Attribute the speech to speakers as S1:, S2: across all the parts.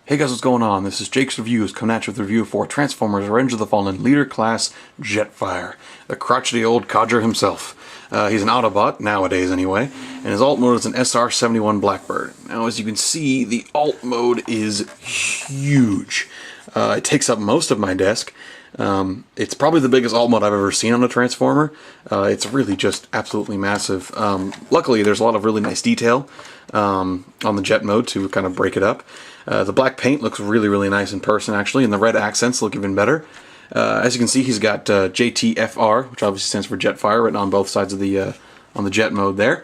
S1: Hey guys, what's going on? This is Jake's Reviews coming at you with a review for Transformers Revenge of the Fallen Leader Class Jetfire, the crotchety old codger himself. He's an Autobot, nowadays anyway, and his alt mode is an SR-71 Blackbird. Now as you can see, the alt mode is huge. It takes up most of my desk. It's probably the biggest alt mode I've ever seen on a Transformer. It's really just absolutely massive. Luckily there's a lot of really nice detail on the jet mode to kind of break it up. The black paint looks really nice in person actually, and the red accents look even better. As you can see, he's got JTFR, which obviously stands for Jetfire, written on both sides of the on the jet mode there.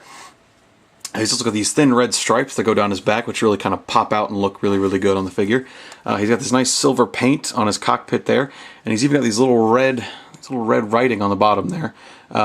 S1: He's also got these thin red stripes that go down his back, which really kind of pop out and look really good on the figure. He's got this nice silver paint on his cockpit there, and he's even got these little red writing on the bottom there,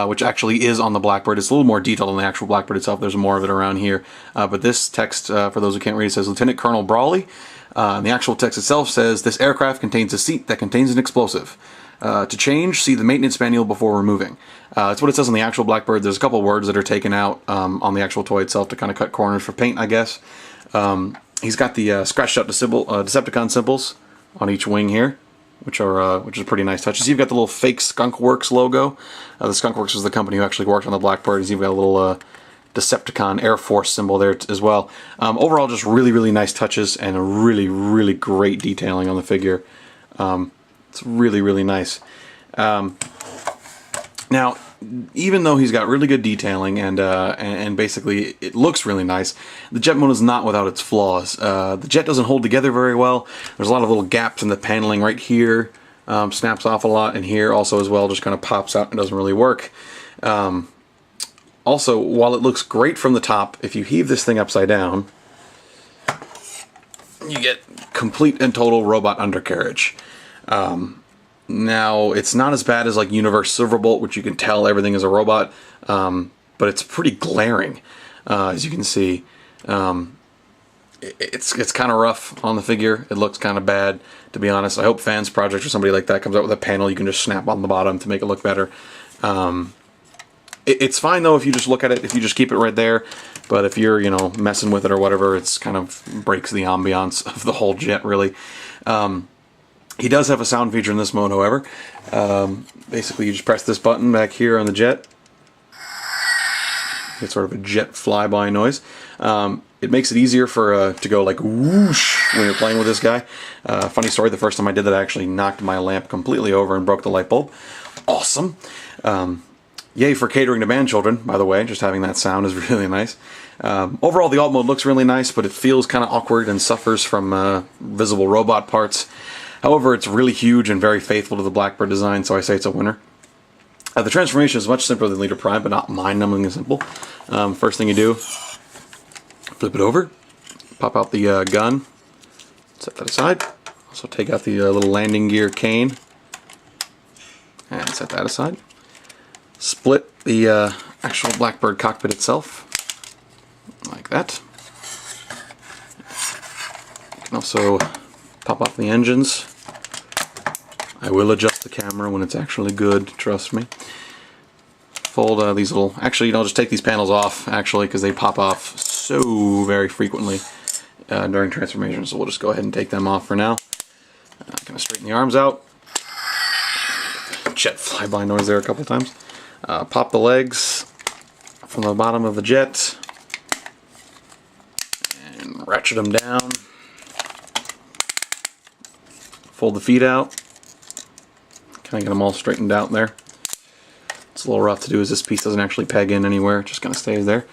S1: which actually is on the Blackbird. It's a little more detailed than the actual Blackbird itself. There's more of it around here. But this text, for those who can't read, it says Lieutenant Colonel Brawley. And the actual text itself says, "This aircraft contains a seat that contains an explosive. To change, see the maintenance manual before removing." That's what it says on the actual Blackbird. There's a couple words that are taken out on the actual toy itself to kind of cut corners for paint, I guess. He's got the scratched out Decepticon symbols on each wing here, which is a pretty nice touch. So you've got the little fake Skunk Works logo. The Skunk Works was the company who actually worked on the Blackbird. You've got a little Decepticon Air Force symbol there as well. Overall, just really nice touches and a really great detailing on the figure. It's really nice. Now, even though he's got really good detailing and basically it looks really nice, the jet mode is not without its flaws. The jet doesn't hold together very well. There's a lot of little gaps in the paneling right here. Snaps off a lot, and here also as well just kind of pops out and doesn't really work. Also, while it looks great from the top, if you heave this thing upside down, you get complete and total robot undercarriage. Now, it's not as bad as like Universe Silverbolt, which you can tell everything is a robot, but it's pretty glaring, as you can see. It's kind of rough on the figure. It looks kind of bad, to be honest. I hope Fans Project or somebody like that comes out with a panel you can just snap on the bottom to make it look better. It's fine though if you just look at it, if you just keep it right there, but if you're, you know, messing with it or whatever, it's kind of breaks the ambiance of the whole jet, really. He does have a sound feature in this mode, however. Basically, you just press this button back here on the jet. It's sort of a jet flyby noise. It makes it easier for to go like whoosh when you're playing with this guy. Funny story, the first time I did that, I actually knocked my lamp completely over and broke the light bulb. Awesome. Yay for catering to band children, by the way. Just having that sound is really nice. Overall, the alt mode looks really nice, but it feels kind of awkward and suffers from visible robot parts. However, it's really huge and very faithful to the Blackbird design, so I say it's a winner. The transformation is much simpler than Leader Prime, but not mind-numbingly simple. First thing you do, flip it over, pop out the gun, set that aside. Also take out the little landing gear cane, and set that aside. Split the actual Blackbird cockpit itself, like that. You can also pop off the engines. I will adjust the camera when it's actually good, trust me. Fold these little, actually, you know, just take these panels off, actually, because they pop off so very frequently during transformation, so we'll just go ahead and take them off for now. Kind of straighten the arms out. Jet flyby noise there a couple times. Pop the legs from the bottom of the jet and ratchet them down. Fold the feet out. Kind of get them all straightened out there. It's a little rough to do as this piece doesn't actually peg in anywhere, it just kind of stays there.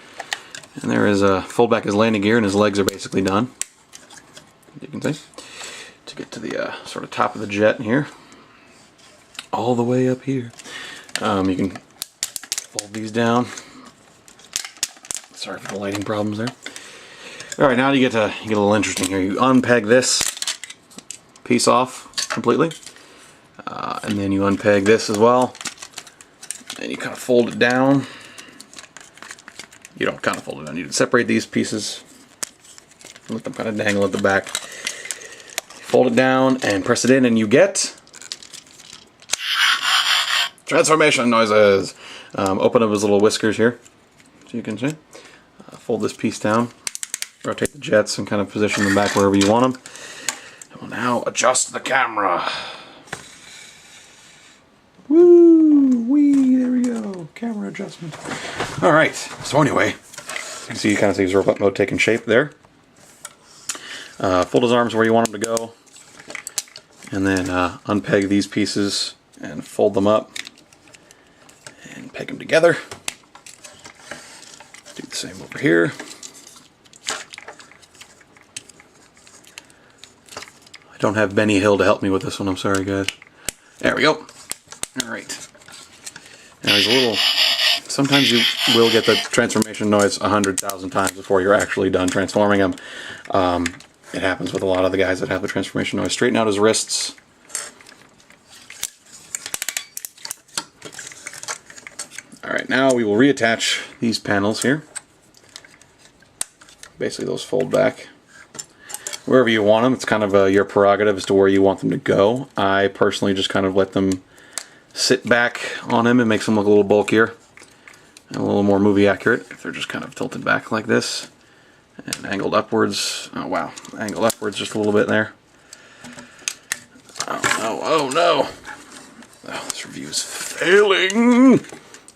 S1: And there is a fold back his landing gear, and his legs are basically done. You can see. To get to the sort of top of the jet here, all the way up here. You can fold these down. Sorry for the lighting problems there. All right, now you get a little interesting here. You unpeg this piece off completely, and then you unpeg this as well, and you kind of fold it down. You don't kind of fold it down. You separate these pieces, let them kind of dangle at the back. Fold it down and press it in, and you get transformation noises. Open up his little whiskers here, so you can see. Fold this piece down, rotate the jets, and kind of position them back wherever you want them. We'll now adjust the camera. Woo-wee, there we go. Camera adjustment. Alright, so anyway, you can see you kind of see his robot mode taking shape there. Fold his arms where you want him to go. And then unpeg these pieces and fold them up. And peg them together. Do the same over here. I don't have Benny Hill to help me with this one, I'm sorry guys. There we go. Alright. Now he's a little... Sometimes you will get the transformation noise 100,000 times before you're actually done transforming him. It happens with a lot of the guys that have the transformation noise. Straighten out his wrists. Alright, now we will reattach these panels here. Basically those fold back wherever you want them. It's kind of your prerogative as to where you want them to go. I personally just kind of let them sit back on him. It makes them look a little bulkier and a little more movie accurate if they're just kind of tilted back like this and angled upwards. Oh wow, angled upwards just a little bit there. Oh no, oh no. Oh, this review is failing.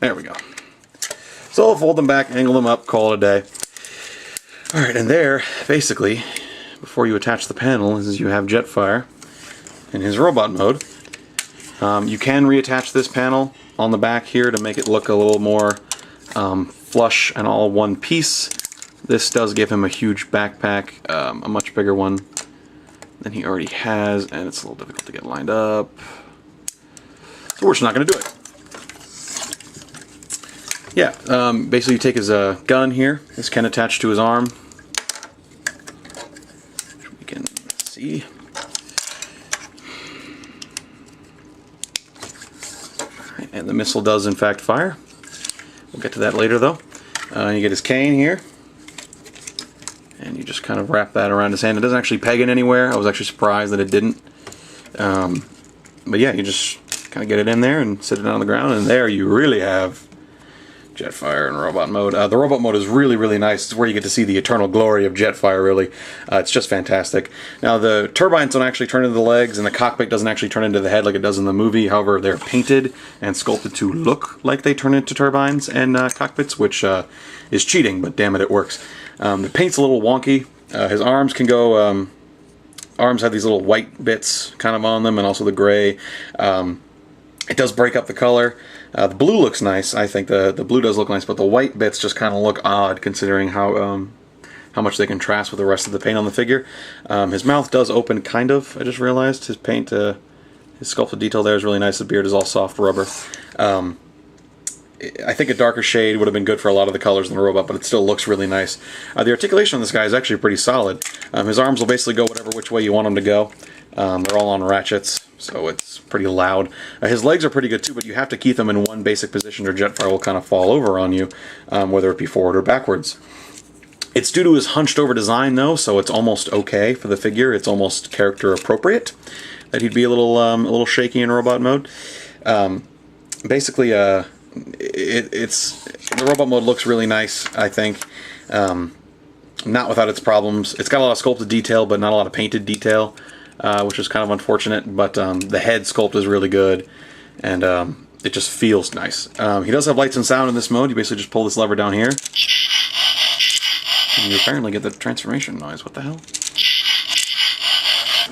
S1: There we go. So I'll fold them back, angle them up, call it a day. Alright, and there, basically, before you attach the panel, is you have Jetfire in his robot mode. You can reattach this panel on the back here to make it look a little more flush and all one piece. This does give him a huge backpack, a much bigger one than he already has, and it's a little difficult to get lined up. So we're just not going to do it. Yeah, basically you take his gun here. This can attach to his arm. Which we can see. Right, and the missile does in fact fire. We'll get to that later though. You get his cane here. And you just kind of wrap that around his hand. It doesn't actually peg it anywhere. I was actually surprised that it didn't. But yeah, you just kind of get it in there and sit it on the ground, and there you really have Jetfire in robot mode. The robot mode is really, really nice. It's where you get to see the eternal glory of Jetfire, really. It's just fantastic. Now, the turbines don't actually turn into the legs, and the cockpit doesn't actually turn into the head like it does in the movie. However, they're painted and sculpted to look like they turn into turbines and cockpits, which is cheating, but damn it, it works. The paint's a little wonky. His arms can go... arms have these little white bits kind of on them, and also the gray. It does break up the color. The blue looks nice. I think the blue does look nice, but the white bits just kind of look odd considering how much they contrast with the rest of the paint on the figure. His mouth does open, kind of. I just realized his paint, his sculpted detail there is really nice. The beard is all soft rubber. I think a darker shade would have been good for a lot of the colors in the robot, but it still looks really nice. The articulation on this guy is actually pretty solid. His arms will basically go whatever which way you want them to go. They're all on ratchets, so it's pretty loud. His legs are pretty good too, but you have to keep them in one basic position or Jetfire will kind of fall over on you, whether it be forward or backwards. It's due to his hunched over design though, so it's almost okay for the figure. It's almost character appropriate that he'd be a little shaky in robot mode. Basically, the robot mode looks really nice, I think. Not without its problems. It's got a lot of sculpted detail, but not a lot of painted detail, which is kind of unfortunate. But the head sculpt is really good, and it just feels nice. He does have lights and sound in this mode. You basically just pull this lever down here, and you apparently get the transformation noise. What the hell?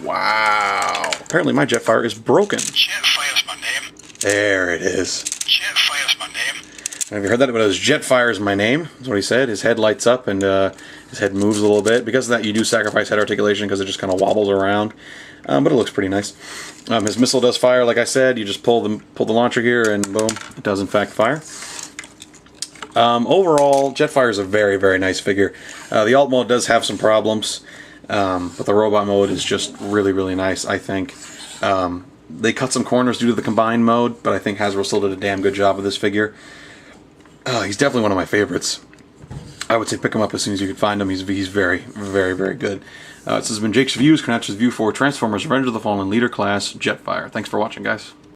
S1: Wow! Apparently my Jetfire is broken.
S2: Jetfire's my name.
S1: There it is.
S2: Jetfire's my name.
S1: Have you heard that? But it was Jetfire's my name. That's what he said. His head lights up and his head moves a little bit. Because of that, you do sacrifice head articulation because it just kind of wobbles around. But it looks pretty nice. His missile does fire, like I said. You just pull the launcher here and boom, it does in fact fire. Overall, Jetfire is a very, very nice figure. The alt mode does have some problems, but the robot mode is just really, really nice, I think. They cut some corners due to the combined mode, but I think Hasbro still did a damn good job with this figure. He's definitely one of my favorites. I would say pick him up as soon as you can find him. He's very, very, very good. This has been Jake's Reviews, Connacht's Review for Transformers Revenge of the Fallen Leader Class Jetfire. Thanks for watching, guys.